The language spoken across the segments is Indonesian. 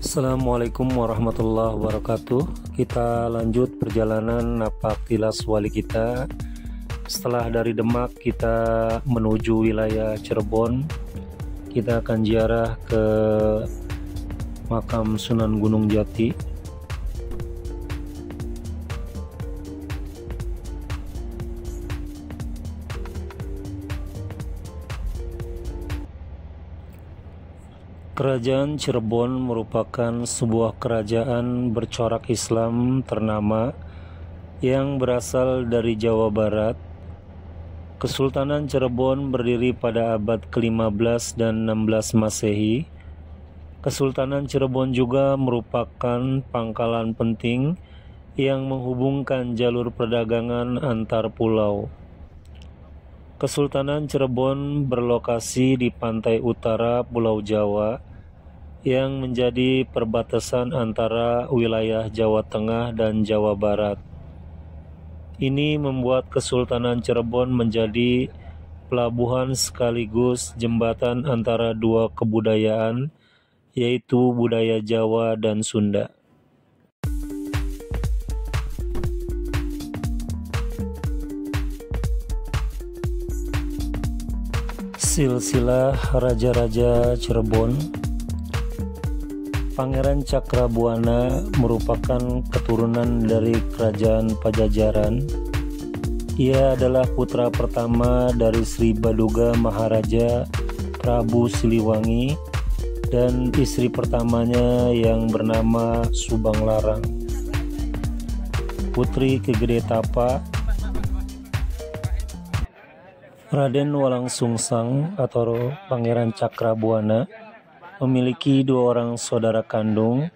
Assalamualaikum warahmatullahi wabarakatuh. Kita lanjut perjalanan napak tilas wali kita. Setelah dari Demak kita menuju wilayah Cirebon, kita akan ziarah ke makam Sunan Gunung Jati. Kerajaan Cirebon merupakan sebuah kerajaan bercorak Islam ternama yang berasal dari Jawa Barat. Kesultanan Cirebon berdiri pada abad ke-15 dan 16 Masehi. Kesultanan Cirebon juga merupakan pangkalan penting yang menghubungkan jalur perdagangan antar pulau. Kesultanan Cirebon berlokasi di pantai utara Pulau Jawa yang menjadi perbatasan antara wilayah Jawa Tengah dan Jawa Barat. Ini membuat Kesultanan Cirebon menjadi pelabuhan sekaligus jembatan antara dua kebudayaan, yaitu budaya Jawa dan Sunda. Silsilah Raja-Raja Cirebon. Pangeran Cakrabuana merupakan keturunan dari Kerajaan Pajajaran. Ia adalah putra pertama dari Sri Baduga Maharaja Prabu Siliwangi dan istri pertamanya yang bernama Subang Larang. Putri Kegedetapa, Raden Walangsungsang atau Pangeran Cakrabuana memiliki dua orang saudara kandung,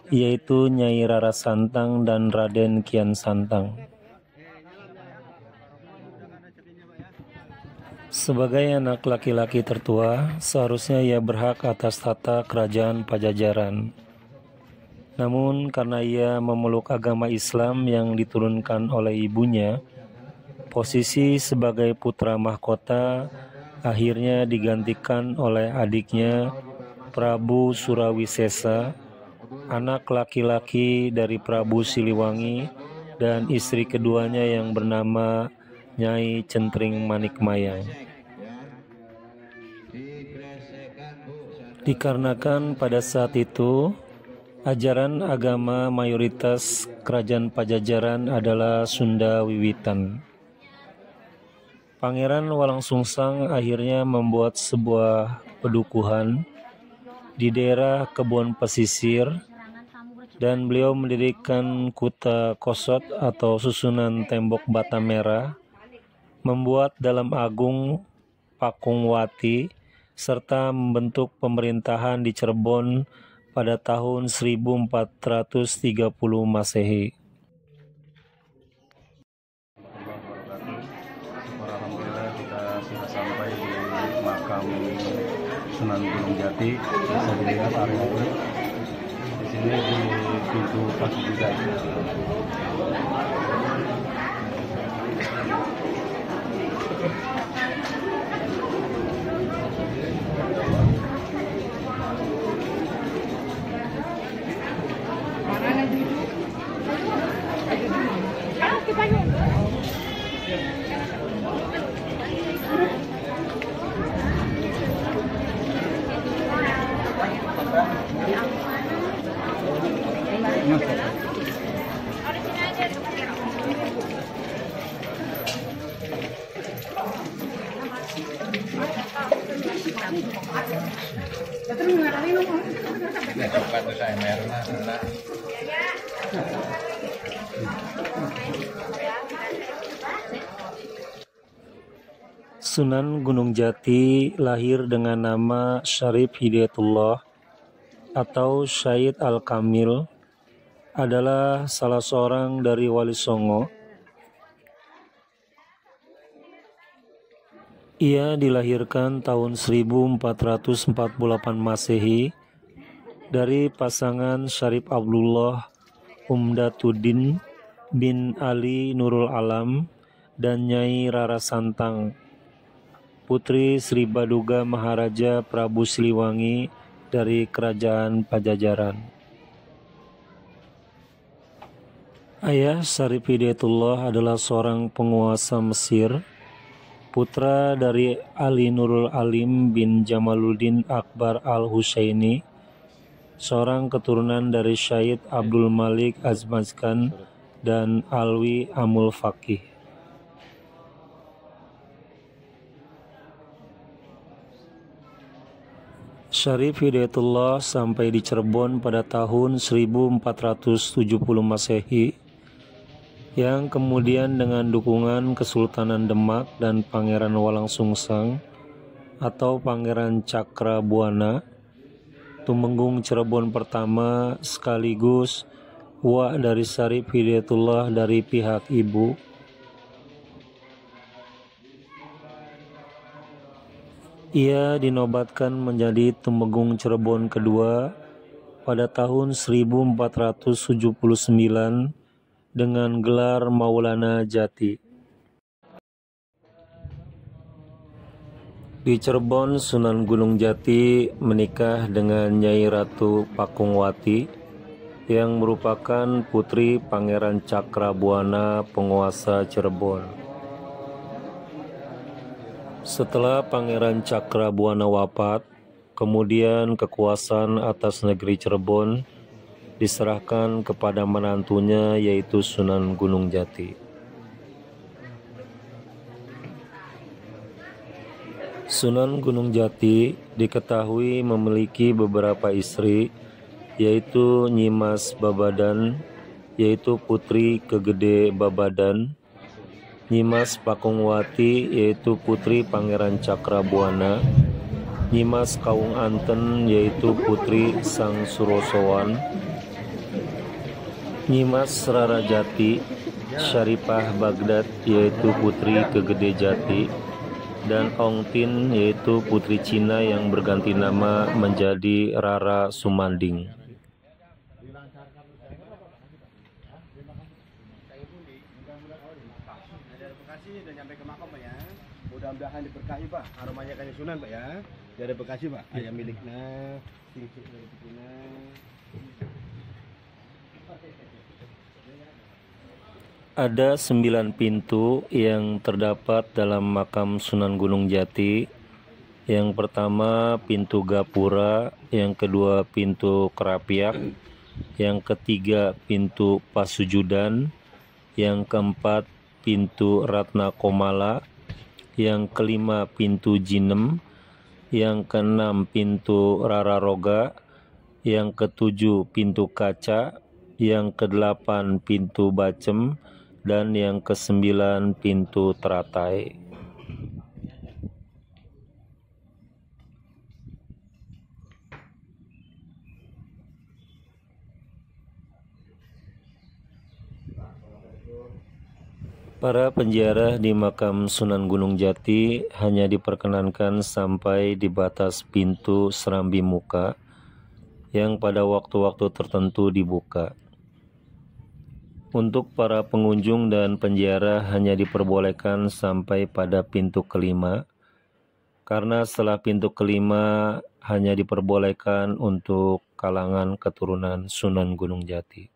yaitu Nyai Rara Santang dan Raden Kian Santang. Sebagai anak laki-laki tertua, seharusnya ia berhak atas tata kerajaan Pajajaran. Namun karena ia memeluk agama Islam yang diturunkan oleh ibunya, posisi sebagai putra mahkota akhirnya digantikan oleh adiknya Prabu Surawisesa, anak laki-laki dari Prabu Siliwangi, dan istri keduanya yang bernama Nyai Centring Manikmayang. Dikarenakan pada saat itu ajaran agama mayoritas kerajaan Pajajaran adalah Sunda Wiwitan, Pangeran Walangsungsang akhirnya membuat sebuah pedukuhan di daerah Kebon Pesisir dan beliau mendirikan Kuta Kosot atau susunan tembok bata merah, membuat Dalam Agung Pakungwati, serta membentuk pemerintahan di Cirebon pada tahun 1430 Masehi. Alhamdulillah kita sudah sampai di makam Sunan Gunung Jati. Bisa dilihat areanya di sini di pintu kaki Budak. Sunan Gunung Jati lahir dengan nama Syarif Hidayatullah atau Syahid Al-Kamil, adalah salah seorang dari Wali Songo. Ia dilahirkan tahun 1448 Masehi dari pasangan Syarif Abdullah Umdatuddin bin Ali Nurul Alam dan Nyai Rara Santang, putri Sri Baduga Maharaja Prabu Siliwangi dari Kerajaan Pajajaran. Ayah Syarif Hidayatullah adalah seorang penguasa Mesir, putra dari Ali Nurul Alim bin Jamaluddin Akbar al-Husaini, seorang keturunan dari Syahid Abdul Malik Azmazkan dan Alwi Amul Faqih. Syarif Hidayatullah sampai di Cirebon pada tahun 1470 Masehi, yang kemudian dengan dukungan Kesultanan Demak dan Pangeran Walangsungsang atau Pangeran Cakrabuana, Tumenggung Cirebon pertama sekaligus uak dari Syarif Hidayatullah dari pihak ibu, ia dinobatkan menjadi Tumenggung Cirebon kedua pada tahun 1479 dengan gelar Maulana Jati. Di Cirebon, Sunan Gunung Jati menikah dengan Nyai Ratu Pakungwati yang merupakan putri Pangeran Cakrabuana, penguasa Cirebon. Setelah Pangeran Cakrabuana wafat, kemudian kekuasaan atas negeri Cirebon diserahkan kepada menantunya, yaitu Sunan Gunung Jati. Sunan Gunung Jati diketahui memiliki beberapa istri, yaitu Nyimas Babadan, yaitu putri Kegede Babadan, Nyimas Pakungwati, yaitu putri Pangeran Cakrabuana, Nyimas Kaung Anten, yaitu putri Sang Surosowan, Nyimas Rara Jati, Syarifah Baghdad, yaitu putri Kegede Jati, dan Ong Tin, yaitu putri Cina yang berganti nama menjadi Rara Sumanding. Mudah-mudahan diberkahi Pak, aromanya kayak Sunan Pak ya. Dari Bekasi Pak, ayam miliknya, singkir dari Bekina. Ada 9 pintu yang terdapat dalam makam Sunan Gunung Jati. Yang pertama pintu Gapura, yang kedua pintu Kerapiak, yang ketiga pintu Pasujudan, yang keempat pintu Ratna Komala, yang kelima pintu Jinem, yang keenam pintu Rararoga, yang ketujuh pintu Kaca, yang kedelapan pintu Bacem, dan yang kesembilan pintu Teratai. Para penziarah di makam Sunan Gunung Jati hanya diperkenankan sampai di batas pintu Serambi Muka yang pada waktu-waktu tertentu dibuka. Untuk para pengunjung dan penziarah hanya diperbolehkan sampai pada pintu kelima, karena setelah pintu kelima hanya diperbolehkan untuk kalangan keturunan Sunan Gunung Jati.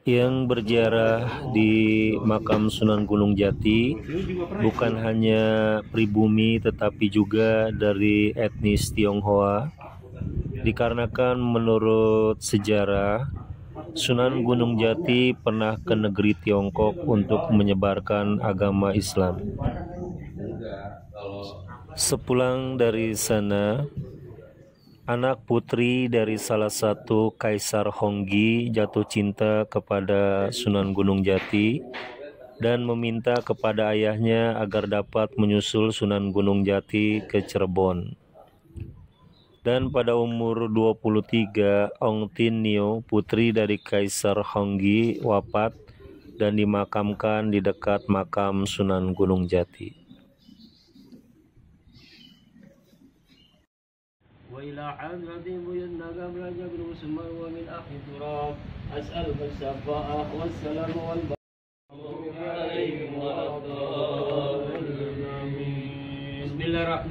Yang berziarah di makam Sunan Gunung Jati bukan hanya pribumi tetapi juga dari etnis Tionghoa, dikarenakan menurut sejarah Sunan Gunung Jati pernah ke negeri Tiongkok untuk menyebarkan agama Islam. Sepulang dari sana, anak putri dari salah satu Kaisar Honggi jatuh cinta kepada Sunan Gunung Jati dan meminta kepada ayahnya agar dapat menyusul Sunan Gunung Jati ke Cirebon. Dan pada umur 23, Ong Tin Nio, putri dari Kaisar Honggi, wafat dan dimakamkan di dekat makam Sunan Gunung Jati. وإلى حضرة بيدنا قبل جبر مسمى ومن أخي تراب أسألك الشفاعة والسلام والبركة عليهم وعلى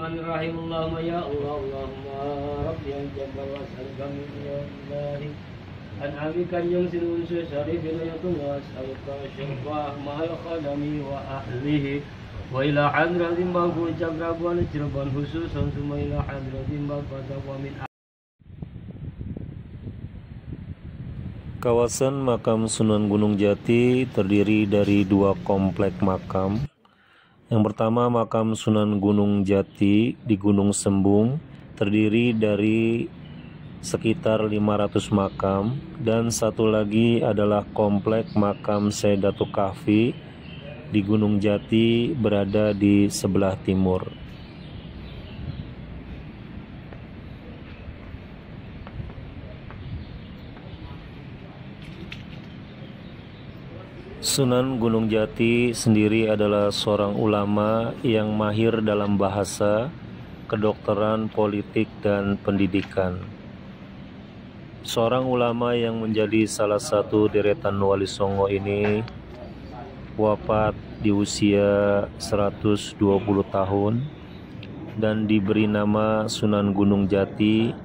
Bismillahirrahmanirrahim. Allahumma ya Allah, Allahumma Rabbi al-Jabbar wa as'aluka min ilahi an abikan yang sinun syarif ilayatullah as'aluka syarfah mahal khadami wa ahlihi wa ila hadratin bangku cakrabuan Cirebon khususan summa ila hadratin bangku wa min. Kawasan makam Sunan Gunung Jati terdiri dari 2 komplek makam. Yang pertama, makam Sunan Gunung Jati di Gunung Sembung terdiri dari sekitar 500 makam, dan satu lagi adalah komplek makam Syekh Datuk Kahfi di Gunung Jati berada di sebelah timur. Sunan Gunung Jati sendiri adalah seorang ulama yang mahir dalam bahasa, kedokteran, politik, dan pendidikan. Seorang ulama yang menjadi salah satu deretan Wali Songo ini wafat di usia 120 tahun dan diberi nama Sunan Gunung Jati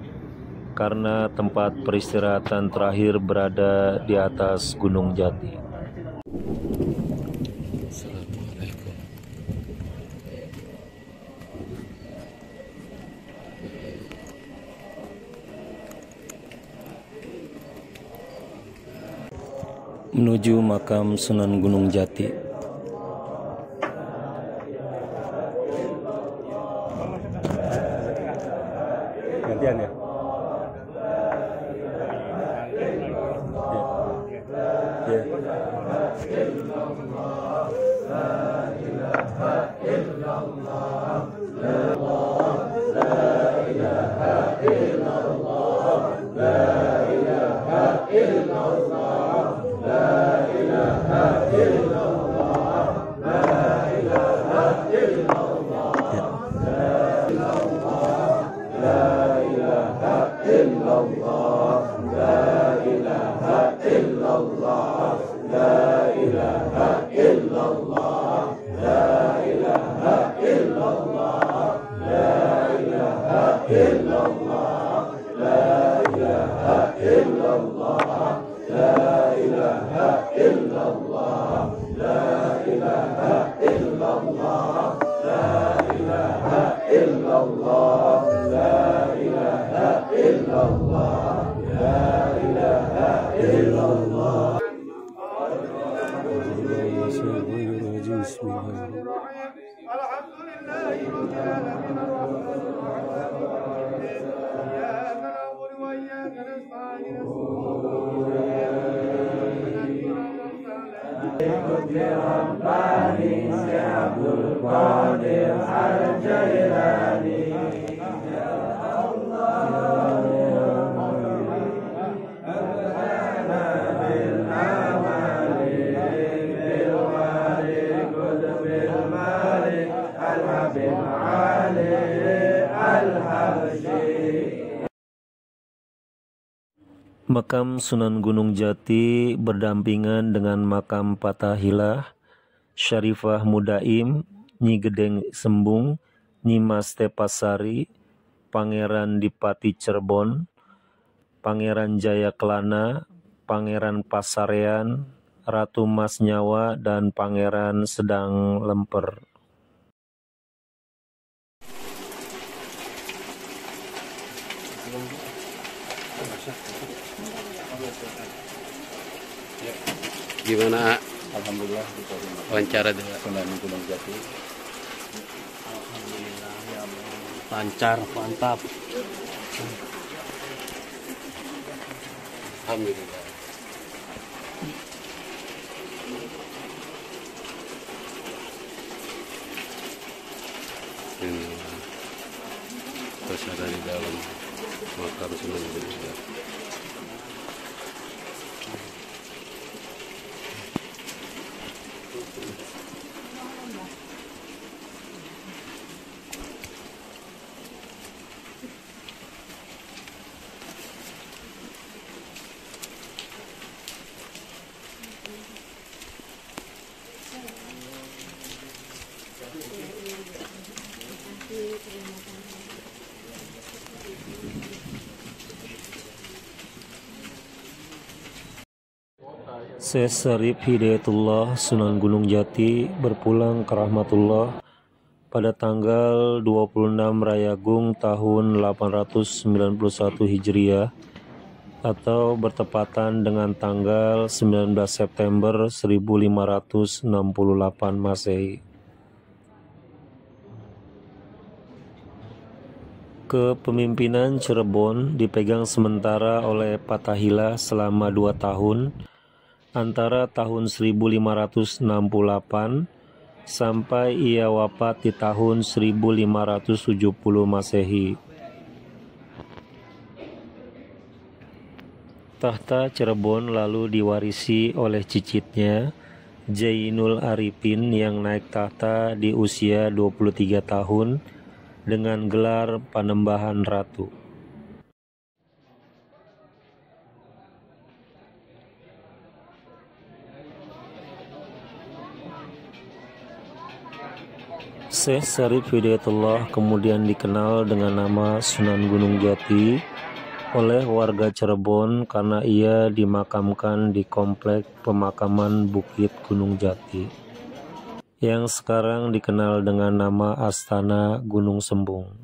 karena tempat peristirahatan terakhir berada di atas Gunung Jati. Assalamualaikum. Menuju makam Sunan Gunung Jati. Gantian ya. Makam Sunan Gunung Jati berdampingan dengan makam Patahilah, Syarifah Mudaim, Nyi Gedeng Sembung, Nyi Mas Tepasari, Pangeran Dipati Cirebon, Pangeran Jaya Kelana, Pangeran Pasarean, Ratu Mas Nyawa, dan Pangeran Sedang Lemper. Gimana? Alhamdulillah Wawancara dengan Sunan Gunung Jati. Alhamdulillah ya Allah. Lancar, mantap. Alhamdulillah. Ini terus ada di dalam makam Sunan Gunung Jati. Terima kasih. Syekh Syarif Hidayatullah Sunan Gunung Jati berpulang ke rahmatullah pada tanggal 26 Rayagung tahun 891 Hijriah atau bertepatan dengan tanggal 19 September 1568 Masehi. Kepemimpinan Cirebon dipegang sementara oleh Fatahillah selama 2 tahun antara tahun 1568 sampai ia wafat di tahun 1570 Masehi. Tahta Cirebon lalu diwarisi oleh cicitnya, Jainul Arifin, yang naik tahta di usia 23 tahun dengan gelar Panembahan Ratu. Syekh Syarif Hidayatullah kemudian dikenal dengan nama Sunan Gunung Jati oleh warga Cirebon karena ia dimakamkan di komplek pemakaman Bukit Gunung Jati yang sekarang dikenal dengan nama Astana Gunung Sembung.